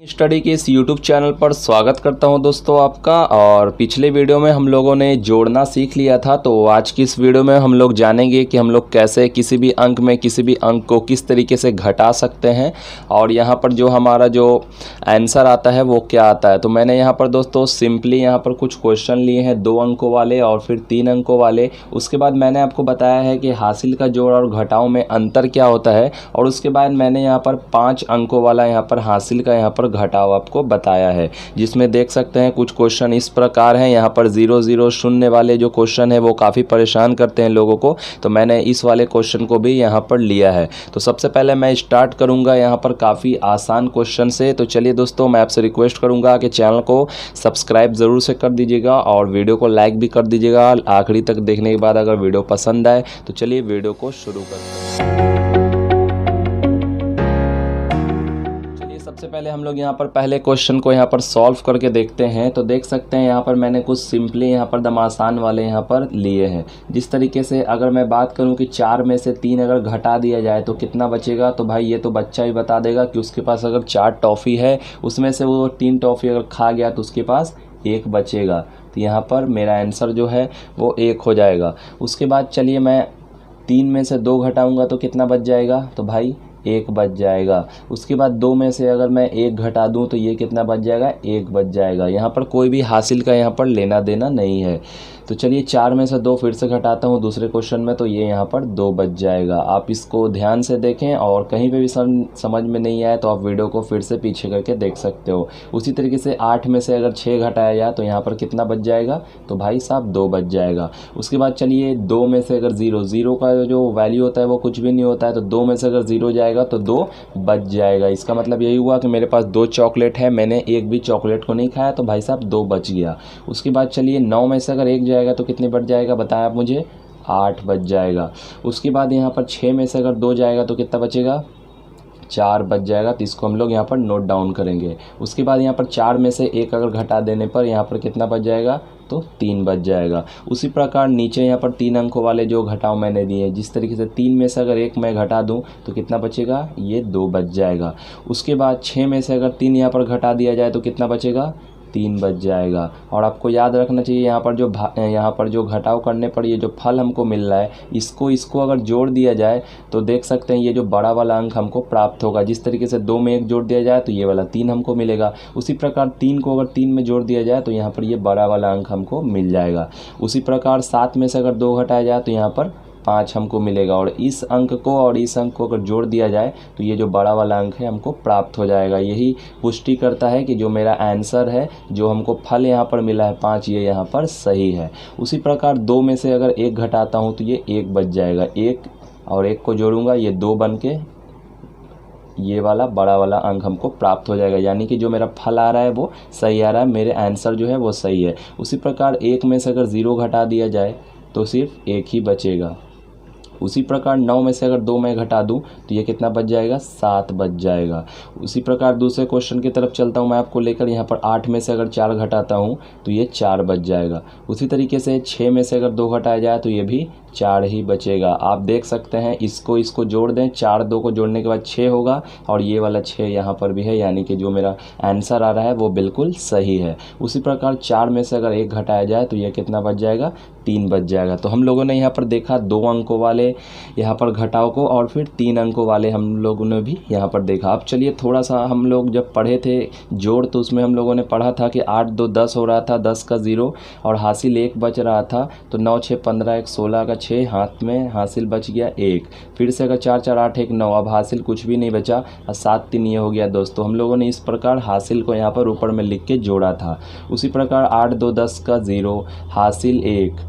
Study के इस YouTube channel पर स्वागत करता हूं दोस्तों आपका। और पिछले वीडियो में हम लोगों ने जोड़ना सीख लिया था, तो आज की इस वीडियो में हम लोग जानेंगे कि हम लोग कैसे किसी भी अंक में किसी भी अंक को किस तरीके से घटा सकते हैं और यहां पर जो हमारा जो आंसर आता है वो क्या आता है। तो मैंने यहां पर दोस्तों सिंपली यहां पर कुछ क्वेश्चन लिए हैं 2 अंकों वाले और फिर 3 अंकों वाले। उसके बाद मैंने आपको बताया है कि हासिल का जोड़ और घटाव में अंतर क्या होता है, और उसके बाद मैंने यहाँ पर 5 अंकों वाला यहाँ पर हासिल का यहाँ पर घटाव आपको बताया है, जिसमें देख सकते हैं कुछ क्वेश्चन इस प्रकार हैं। यहाँ पर 0 0 शून्य वाले जो क्वेश्चन है वो काफ़ी परेशान करते हैं लोगों को, तो मैंने इस वाले क्वेश्चन को भी यहाँ पर लिया है। तो सबसे पहले मैं स्टार्ट करूँगा यहाँ पर काफ़ी आसान क्वेश्चन से। तो चलिए दोस्तों, मैं आपसे रिक्वेस्ट करूँगा कि चैनल को सब्सक्राइब ज़रूर से कर दीजिएगा और वीडियो को लाइक भी कर दीजिएगा आखिरी तक देखने के बाद। अगर वीडियो पसंद आए तो चलिए वीडियो को शुरू करते हैं। सबसे पहले हम लोग यहाँ पर पहले क्वेश्चन को यहाँ पर सॉल्व करके देखते हैं। तो देख सकते हैं यहाँ पर मैंने कुछ सिंपली यहाँ पर दम आसान वाले यहाँ पर लिए हैं। जिस तरीके से अगर मैं बात करूँ कि 4 में से 3 अगर घटा दिया जाए तो कितना बचेगा, तो भाई ये तो बच्चा ही बता देगा कि उसके पास अगर 4 टॉफ़ी है, उसमें से वो 3 टॉफ़ी अगर खा गया तो उसके पास 1 बचेगा। तो यहाँ पर मेरा आंसर जो है वो 1 हो जाएगा। उसके बाद चलिए मैं 3 में से 2 घटाऊँगा तो कितना बच जाएगा, तो भाई 1 बच जाएगा। उसके बाद 2 में से अगर मैं 1 घटा दूं तो ये कितना बच जाएगा, 1 बच जाएगा। यहाँ पर कोई भी हासिल का यहाँ पर लेना देना नहीं है। तो चलिए 4 में से 2 फिर से घटाता हूँ दूसरे क्वेश्चन में, तो ये यहाँ पर 2 बच जाएगा। आप इसको ध्यान से देखें और कहीं पे भी समझ में नहीं आए तो आप वीडियो को फिर से पीछे करके देख सकते हो। उसी तरीके से 8 में से अगर 6 घटाया जाए तो यहाँ पर कितना बच जाएगा, तो भाई साहब 2 बच जाएगा। उसके बाद चलिए 2 में से अगर 0 का जो वैल्यू होता है वो कुछ भी नहीं होता है, तो 2 में से अगर 0 जाएगा तो 2 बच जाएगा। इसका मतलब यही हुआ कि मेरे पास 2 चॉकलेट है, मैंने एक भी चॉकलेट को नहीं खाया, तो भाई साहब 2 बच गया। उसके बाद चलिए 9 में से अगर 1 जाएगा तो कितने बच जाएगा, बताया आप मुझे, 8 बच जाएगा। उसके बाद यहाँ पर 6 में से अगर 2 जाएगा तो कितना बचेगा, 4 बच जाएगा। तो इसको हम लोग यहाँ पर नोट डाउन करेंगे। उसके बाद यहाँ पर 4 में से 1 अगर घटा देने पर यहाँ पर कितना बच जाएगा, तो 3 बच जाएगा। उसी प्रकार नीचे यहाँ पर 3 अंकों वाले जो घटाव मैंने दिए, जिस तरीके से 3 में से अगर 1 मैं घटा दूं तो कितना बचेगा, ये 2 बच जाएगा। उसके बाद 6 में से अगर 3 यहाँ पर घटा दिया जाए तो कितना बचेगा, 3 बच जाएगा। और आपको याद रखना चाहिए यहाँ पर जो घटाव करने पर ये जो फल हमको मिल रहा है, इसको अगर जोड़ दिया जाए तो देख सकते हैं ये जो बड़ा वाला अंक हमको प्राप्त होगा। जिस तरीके से 2 में 1 जोड़ दिया जाए तो ये वाला 3 हमको मिलेगा। उसी प्रकार 3 को अगर 3 में जोड़ दिया जाए तो यहाँ पर ये बड़ा वाला अंक हमको मिल जाएगा। उसी प्रकार 7 में से अगर 2 घटाया जाए तो यहाँ पर 5 हमको मिलेगा। और इस अंक को और इस अंक को अगर जोड़ दिया जाए तो ये जो बड़ा वाला अंक है हमको प्राप्त हो जाएगा। यही पुष्टि करता है कि जो मेरा आंसर है, जो हमको फल यहाँ पर मिला है 5, ये यहाँ पर सही है। उसी प्रकार 2 में से अगर 1 घटाता हूँ तो ये 1 बच जाएगा। 1 और 1 को जोड़ूंगा, ये 2 बन के ये वाला बड़ा वाला अंक हमको प्राप्त हो जाएगा। यानी कि जो मेरा फल आ रहा है वो सही आ रहा है, मेरे आंसर जो है वो सही है। उसी प्रकार 1 में से अगर 0 घटा दिया जाए तो सिर्फ 1 ही बचेगा। उसी प्रकार 9 में से अगर 2 मैं घटा दूं तो ये कितना बच जाएगा, 7 बच जाएगा। उसी प्रकार दूसरे क्वेश्चन की तरफ चलता हूं मैं आपको लेकर। यहाँ पर 8 में से अगर 4 घटाता हूं तो ये 4 बच जाएगा। उसी तरीके से 6 में से अगर 2 घटाया जाए तो ये भी 4 ही बचेगा। आप देख सकते हैं, इसको जोड़ दें, 4 2 को जोड़ने के बाद 6 होगा और ये वाला 6 यहाँ पर भी है, यानी कि जो मेरा आंसर आ रहा है वो बिल्कुल सही है। उसी प्रकार 4 में से अगर 1 घटाया जाए तो ये कितना बच जाएगा, 3 बच जाएगा। तो हम लोगों ने यहाँ पर देखा 2 अंकों वाले यहाँ पर घटाव को और फिर 3 अंकों वाले हम लोगों ने भी यहाँ पर देखा। अब चलिए थोड़ा सा हम लोग जब पढ़े थे जोड़, तो उसमें हम लोगों ने पढ़ा था कि 8 2 10 हो रहा था, 10 का 0 और हासिल 1 बच रहा था। तो 9 6 15 1 16 का 6, हाथ में हासिल बच गया 1। फिर से अगर 4 4 8 1 9, अब हासिल कुछ भी नहीं बचा और 7 3 ये हो गया दोस्तों। हम लोगों ने इस प्रकार हासिल को यहाँ पर ऊपर में लिख के जोड़ा था। उसी प्रकार 8 2 10 का 0, हासिल 1,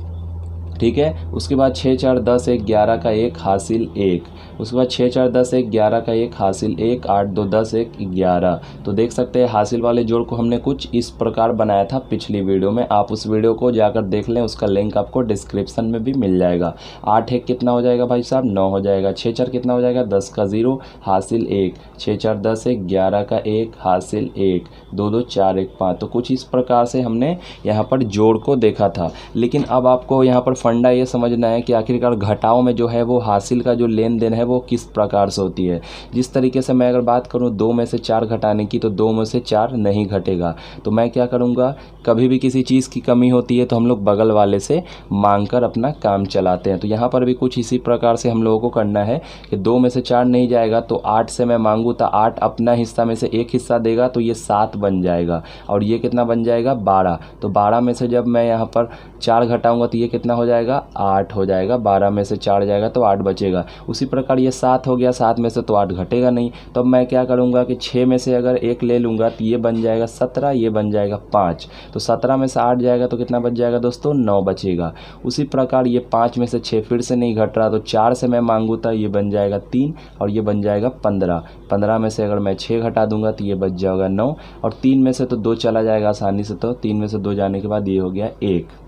ठीक है। उसके बाद 6 4 10 1 11 का 1, हासिल 1। उसके बाद 6 4 10 1 11 का 1, हासिल 1। 8 2 10 1 11। तो देख सकते हैं हासिल वाले जोड़ को हमने कुछ इस प्रकार बनाया था पिछली वीडियो में। आप उस वीडियो को जाकर देख लें, उसका लिंक आपको डिस्क्रिप्शन में भी मिल जाएगा। 8 1 कितना हो जाएगा भाई साहब, 9 हो जाएगा। 6 4 कितना हो जाएगा, 10 का 0, हासिल 1। 6 4 10 1 11 का 1, हासिल 1। 2 2 4 1 5। तो कुछ इस प्रकार से हमने यहाँ पर जोड़ को देखा था। लेकिन अब आपको यहाँ पर फंडा ये समझना है कि आखिरकार घटाव में जो है वो हासिल का जो लेन देन है वो किस प्रकार से होती है। जिस तरीके से मैं अगर बात करूँ 2 में से 4 घटाने की, तो 2 में से 4 नहीं घटेगा। तो मैं क्या करूँगा, कभी भी किसी चीज़ की कमी होती है तो हम लोग बगल वाले से मांग कर अपना काम चलाते हैं। तो यहाँ पर भी कुछ इसी प्रकार से हम लोगों को करना है कि 2 में से 4 नहीं जाएगा तो 8 से मैं मांगूँ तो 8 अपना हिस्सा में से एक हिस्सा देगा तो ये 7 बन जाएगा, और ये कितना बन जाएगा 12। तो 12 में से जब मैं यहाँ पर 4 घटाऊंगा तो ये कितना हो जाएगा 8 हो जाएगा। 12 में से 4 जाएगा तो 8 बचेगा। उसी प्रकार ये 7 हो गया, 7 में से तो 8 घटेगा नहीं। तो अब मैं क्या करूँगा कि 6 में से अगर 1 ले लूँगा तो ये बन जाएगा 17, ये बन जाएगा 5। तो 17 में से 8 जाएगा तो कितना बच जाएगा दोस्तों 9 बचेगा। उसी प्रकार ये 5 में से 6 फिर से नहीं घट रहा, तो 4 से मैं मांगूँ तो ये बन जाएगा 3 और ये बन जाएगा 15। 15 में से अगर मैं 6 घटा दूंगा तो ये बच जाएगा 9, और 3 में से तो 2 चला जाएगा आसानी से, तो 3 में से 2 जाने के बाद ये हो गया 1।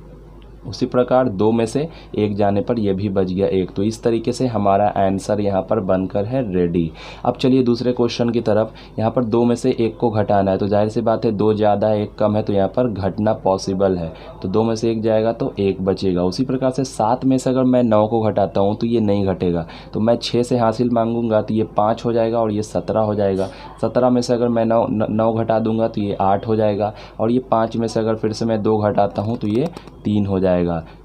उसी प्रकार 2 में से 1 जाने पर यह भी बच गया 1। तो इस तरीके से हमारा आंसर यहाँ पर बनकर है रेडी। अब चलिए दूसरे क्वेश्चन की तरफ। यहाँ पर 2 में से 1 को घटाना है, तो जाहिर सी बात है 2 ज़्यादा है 1 कम है, तो यहाँ पर घटना पॉसिबल है। तो 2 में से 1 जाएगा तो 1 बचेगा। उसी प्रकार से 7 में से अगर मैं 9 को घटाता हूँ तो ये नहीं घटेगा। तो मैं 6 से हासिल मांगूंगा तो ये 5 हो जाएगा और ये 17 हो जाएगा। 17 में से अगर मैं 9 घटा दूंगा तो ये 8 हो जाएगा, और ये 5 में से अगर फिर से मैं 2 घटाता हूँ तो ये 3 हो जाएगा।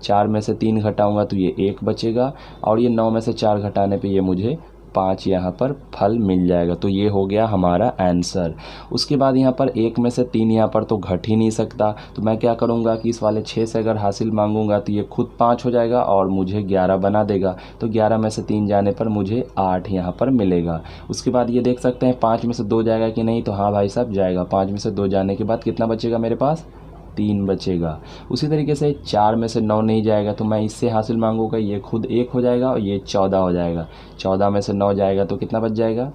4 में से 3 घटाऊंगा तो ये 1 बचेगा, और ये 9 में से 4 घटाने पे ये मुझे 5 यहाँ पर फल मिल जाएगा। तो ये हो गया हमारा आंसर। उसके बाद यहाँ पर 1 में से 3 यहाँ पर तो घट ही नहीं सकता, तो मैं क्या करूँगा कि इस वाले 6 से अगर हासिल मांगूंगा तो ये खुद 5 हो जाएगा और मुझे 11 बना देगा। तो 11 में से 3 जाने पर मुझे 8 यहाँ पर मिलेगा। उसके बाद ये देख सकते हैं 5 में से 2 जाएगा कि नहीं, तो हाँ भाई साहब जाएगा। 5 में से 2 जाने के बाद कितना बचेगा मेरे पास 3 बचेगा। उसी तरीके से 4 में से 9 नहीं जाएगा, तो मैं इससे हासिल मांगूंगा, ये खुद 1 हो जाएगा और ये 14 हो जाएगा। 14 में से 9 जाएगा तो कितना बच जाएगा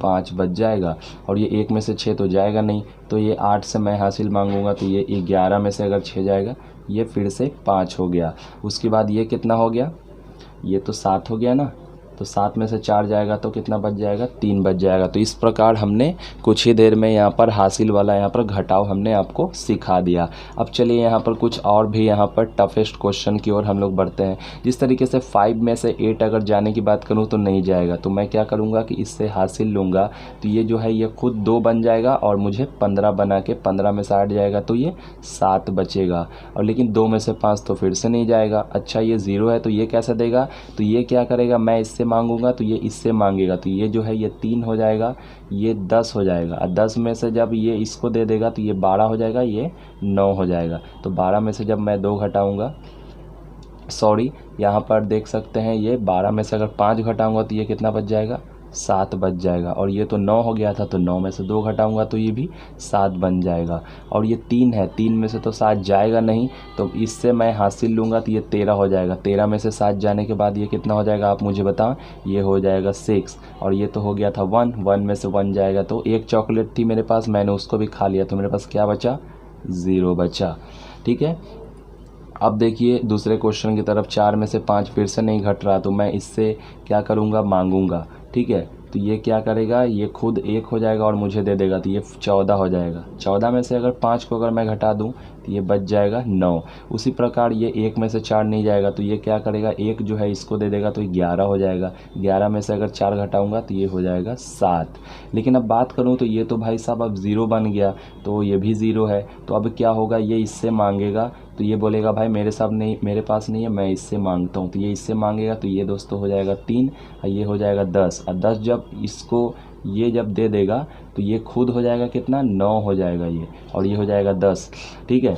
5 बच जाएगा, और ये 1 में से 6 तो जाएगा नहीं, तो ये 8 से मैं हासिल मांगूंगा तो ये 11 में से अगर 6 जाएगा ये फिर से 5 हो गया। उसके बाद ये कितना हो गया, ये तो 7 हो गया ना, तो 7 में से 4 जाएगा तो कितना बच जाएगा 3 बच जाएगा। तो इस प्रकार हमने कुछ ही देर में यहाँ पर हासिल वाला यहाँ पर घटाव हमने आपको सिखा दिया। अब चलिए यहाँ पर कुछ और भी यहाँ पर टफेस्ट क्वेश्चन की ओर हम लोग बढ़ते हैं। जिस तरीके से 5 में से 8 अगर जाने की बात करूँ तो नहीं जाएगा, तो मैं क्या करूँगा कि इससे हासिल लूँगा तो ये जो है ये खुद 2 बन जाएगा, और मुझे 15 बना के 15 में से 8 जाएगा तो ये 7 बचेगा। और लेकिन 2 में से 5 तो फिर से नहीं जाएगा। अच्छा ये 0 है तो ये कैसे देगा, तो ये क्या करेगा, मैं इससे मांगूंगा तो ये इससे मांगेगा, तो ये जो है ये 3 हो जाएगा, ये 10 हो जाएगा। और 10 में से जब ये इसको दे देगा तो ये 12 हो जाएगा, ये 9 हो जाएगा। तो 12 में से जब मैं 2 घटाऊंगा, सॉरी यहाँ पर देख सकते हैं ये 12 में से अगर 5 घटाऊंगा तो ये कितना बच जाएगा 7 बच जाएगा। और ये तो 9 हो गया था, तो 9 में से 2 घटाऊंगा तो ये भी 7 बन जाएगा। और ये 3 है, 3 में से तो 7 जाएगा नहीं, तो इससे मैं हासिल लूँगा तो ये 13 हो जाएगा। 13 में से 7 जाने के बाद ये कितना हो जाएगा आप मुझे बताओ, ये हो जाएगा 6। और ये तो हो गया था 1, 1 में से 1 जाएगा, तो एक चॉकलेट थी मेरे पास, मैंने उसको भी खा लिया, तो मेरे पास क्या बचा 0 बचा। ठीक है, अब देखिए दूसरे क्वेश्चन की तरफ। 4 में से 5 फिर से नहीं घट रहा, तो मैं इससे क्या करूँगा मांगूंगा। ठीक है, तो ये क्या करेगा, ये खुद 1 हो जाएगा और मुझे दे देगा, तो ये 14 हो जाएगा। 14 में से अगर 5 को अगर मैं घटा दूं तो ये बच जाएगा 9। उसी प्रकार ये 1 में से 4 नहीं जाएगा, तो ये क्या करेगा, 1 जो है इसको दे देगा तो ये 11 हो जाएगा। 11 में से अगर 4 घटाऊंगा तो ये हो जाएगा 7। लेकिन अब बात करूं तो ये तो भाई साहब अब 0 बन गया, तो ये भी 0 है। तो अब क्या होगा, ये इससे मांगेगा, तो ये बोलेगा भाई मेरे पास नहीं है, मैं इससे मांगता हूँ। तो ये इससे मांगेगा, तो ये दोस्तों हो जाएगा 3 और ये हो जाएगा 10। और 10 जब इसको ये जब दे देगा तो ये खुद हो जाएगा कितना 9 हो जाएगा ये, और ये हो जाएगा 10। ठीक है,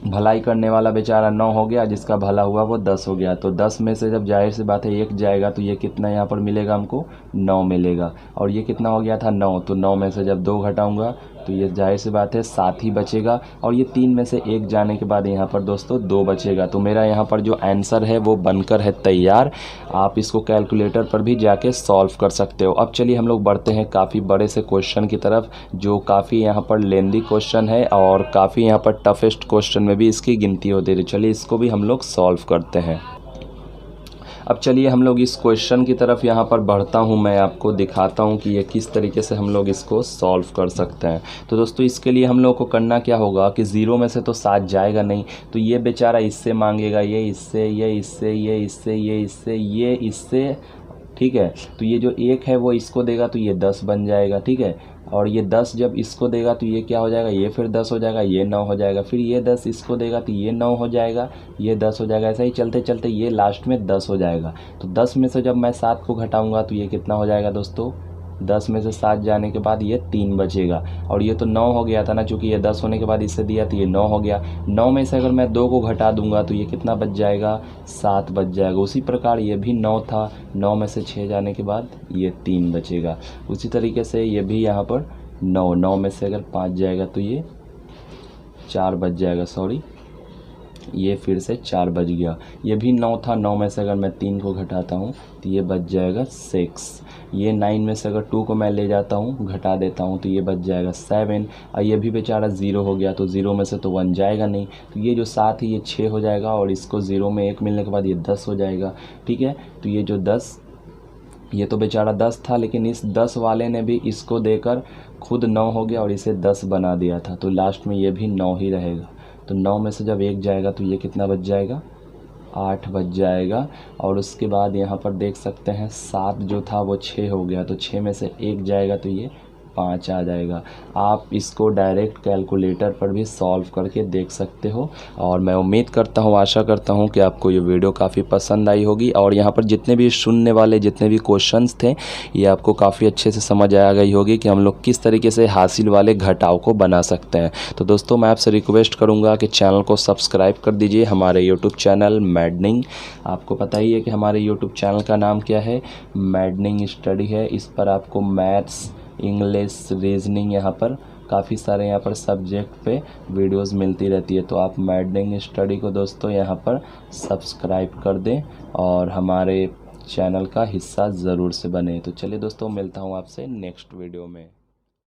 भलाई करने वाला बेचारा 9 हो गया, जिसका भला हुआ वो 10 हो गया। तो 10 में से जब जाहिर सी बात है 1 जाएगा तो ये कितना यहाँ पर मिलेगा हमको 9 मिलेगा। और ये कितना हो गया था 9, तो 9 में से जब 2 घटाऊंगा तो ये जाहिर सी बात है 7 ही बचेगा। और ये 3 में से 1 जाने के बाद यहाँ पर दोस्तों 2 बचेगा। तो मेरा यहाँ पर जो आंसर है वो बनकर है तैयार। आप इसको कैलकुलेटर पर भी जाके सॉल्व कर सकते हो। अब चलिए हम लोग बढ़ते हैं काफ़ी बड़े से क्वेश्चन की तरफ, जो काफ़ी यहाँ पर लेंदी क्वेश्चन है और काफ़ी यहाँ पर टफेस्ट क्वेश्चन में भी इसकी गिनती होती है। चलिए इसको भी हम लोग सॉल्व करते हैं। अब चलिए हम लोग इस क्वेश्चन की तरफ यहाँ पर बढ़ता हूँ, मैं आपको दिखाता हूँ कि ये किस तरीके से हम लोग इसको सॉल्व कर सकते हैं। तो दोस्तों इसके लिए हम लोग को करना क्या होगा कि 0 में से तो 7 जाएगा नहीं, तो ये बेचारा इससे मांगेगा, ये इससे, ये इससे, ये इससे, ये इससे, ये इससे, ठीक है। तो ये जो 1 है वो इसको देगा तो ये 10 बन जाएगा, ठीक है। और ये 10 जब इसको देगा तो ये क्या हो जाएगा, ये फिर 10 हो जाएगा, ये 9 हो जाएगा, फिर ये 10 इसको देगा तो ये 9 हो जाएगा, ये 10 हो जाएगा। ऐसा ही चलते चलते ये लास्ट में 10 हो जाएगा। तो 10 में से जब मैं 7 को घटाऊंगा तो ये कितना हो जाएगा दोस्तों, 10 में से 7 जाने के बाद ये 3 बचेगा। और ये तो 9 हो गया था ना, चूँकि ये 10 होने के बाद इससे दिया तो ये 9 हो गया। 9 में से अगर मैं 2 को घटा दूंगा तो ये कितना बच जाएगा, 7 बच जाएगा। उसी प्रकार ये भी 9 था, 9 में से 6 जाने के बाद ये 3 बचेगा। उसी तरीके से ये भी यहाँ पर 9 में से अगर 5 जाएगा तो ये 4 बच जाएगा, सॉरी ये फिर से 4 बच गया। ये भी 9 था, 9 में से अगर मैं 3 को घटाता हूँ तो ये बच जाएगा 6। ये 9 में से अगर 2 को मैं ले जाता हूँ, घटा देता हूँ तो ये बच जाएगा 7। और ये भी बेचारा 0 हो गया, तो 0 में से तो 1 जाएगा नहीं, तो ये जो 7 है ये 6 हो जाएगा, और इसको 0 में 1 मिलने के बाद ये 10 हो जाएगा, ठीक है। तो ये जो 10, ये तो बेचारा 10 था, लेकिन इस 10 वाले ने भी इसको देकर खुद 9 हो गया और इसे 10 बना दिया था, तो लास्ट में ये भी 9 ही रहेगा। तो 9 में से जब 1 जाएगा तो ये कितना बच जाएगा, 8 बच जाएगा। और उसके बाद यहाँ पर देख सकते हैं 7 जो था वो 6 हो गया, तो 6 में से 1 जाएगा तो ये 5 आ जाएगा। आप इसको डायरेक्ट कैलकुलेटर पर भी सॉल्व करके देख सकते हो। और मैं उम्मीद करता हूँ, आशा करता हूँ कि आपको ये वीडियो काफ़ी पसंद आई होगी, और यहाँ पर जितने भी सुनने वाले जितने भी क्वेश्चंस थे ये आपको काफ़ी अच्छे से समझ आ गई होगी कि हम लोग किस तरीके से हासिल वाले घटाव को बना सकते हैं। तो दोस्तों मैं आपसे रिक्वेस्ट करूँगा कि चैनल को सब्सक्राइब कर दीजिए, हमारे यूट्यूब चैनल मैडनिंग, आपको पता ही है कि हमारे यूट्यूब चैनल का नाम क्या है, मैडनिंग स्टडी है। इस पर आपको मैथ्स, इंग्लिश, रीजनिंग, यहाँ पर काफ़ी सारे यहाँ पर सब्जेक्ट पे वीडियोस मिलती रहती है। तो आप मैडनिंग स्टडी को दोस्तों यहाँ पर सब्सक्राइब कर दें और हमारे चैनल का हिस्सा ज़रूर से बने। तो चलिए दोस्तों, मिलता हूँ आपसे नेक्स्ट वीडियो में।